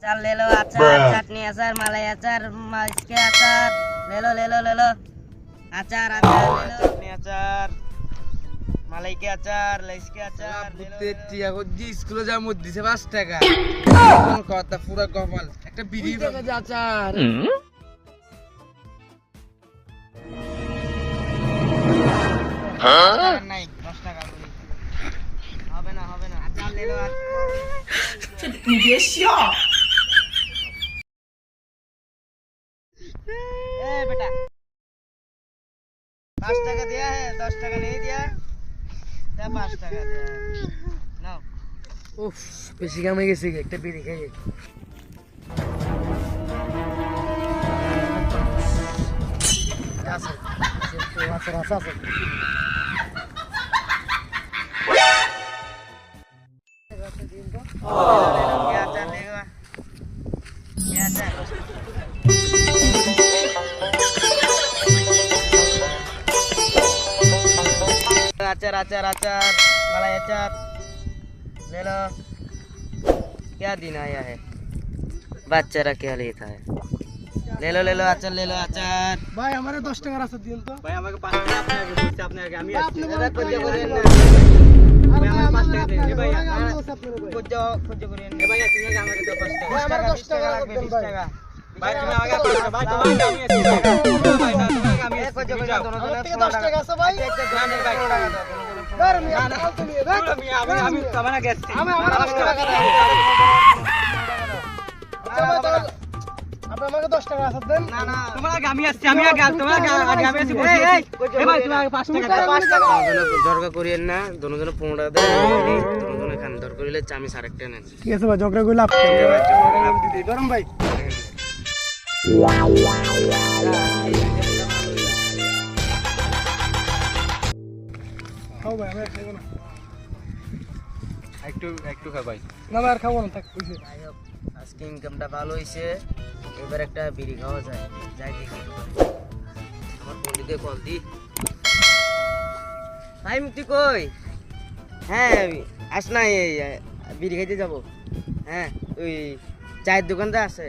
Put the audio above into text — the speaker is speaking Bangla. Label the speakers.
Speaker 1: चल ले लो अचार, चटनी अचार, मलाई अचार, इसके अचार ले लो ले लो ले लो अचार अचार ले लो, चटनी अचार, मलाई के अचार, इसके अचार ले लो।
Speaker 2: টিয়া গজি স্কুলে যা মত দিছে 5 টাকা কোন কথা পুরো কপাল একটা বিড়ি টাকা আচার
Speaker 1: হ্যাঁ নাই 10 টাকা করে হবে না আচার ले लो
Speaker 3: 你别笑。
Speaker 1: ए बेटा 5 টাকা दिया है 10 টাকা नहीं दिया क्या 5 টাকা दिया है नाउ
Speaker 2: উফ বেশি কামে গেছে একটা বিড়ি খাই আচ্ছা আচ্ছা আচ্ছা আচ্ছা
Speaker 1: क्या अचार लेगा क्या अचार अचार अचार अचार मलाई अचार ले लो। क्या दिन आया है বাচ্চারা क्या लेता है ले लो अचार ले लो अचार
Speaker 2: ভাই আমারে 10 টাকা রাস্তা দিন তো
Speaker 1: भाई আমাকে 5 টাকা আপনাকে দিতে আপনাকে আমি আসছি দাদা কইতে বলেন না
Speaker 2: আমি
Speaker 1: আমার 5 টাকা দেন এ ভাই
Speaker 2: আপনাকে
Speaker 1: কইতে বলেন এ ভাই তুমি আমাকে দাও 5 টাকা 10 টাকা ভাই তুমি আমাকে 5 টাকা ভাই তোমাকে আমি আসছি ভাই তোমাকে আমি কইতে কইতে দোনো থেকে 10 টাকা আছে ভাই না না ভাই ধর মিয়া না তুমি ধর মিয়া আমি তোমার আগে আসছি আমি আমার 10 টাকা দাও
Speaker 2: আপনি আমাকে 10 টাকা আছে দেন
Speaker 1: না না তোমার আগে আমি আসছি আমি আগে তোমার আগে আমি আসছি এই ভাই তুমি আগে 5 টাকা 5 টাকা দরকার করিয়েন না দোনো জনে 15 টাকা দেন দোনো জনে খান দরকার করিলে আমি সারেকটা নেন
Speaker 2: ঠিক আছে ভাই ঝগড়া কইলা আপনি ভাই নাম দিদি গরম ভাই খাও ভাই আমি খাবো না
Speaker 4: একটু খা ভাই
Speaker 2: না ভাই আর খাবো না থাক কইছে
Speaker 1: আজকে ইনকামটা ভালো হইছে এবার একটা বিড়ি খাওয়া যায় যাই দেখি আমার বন্ধুকে কল দি ভাই মুক্তি কই হ্যাঁ আস না এই বিড়ি খাইতে যাবো হ্যাঁ ওই চায়ের দোকানটা আছে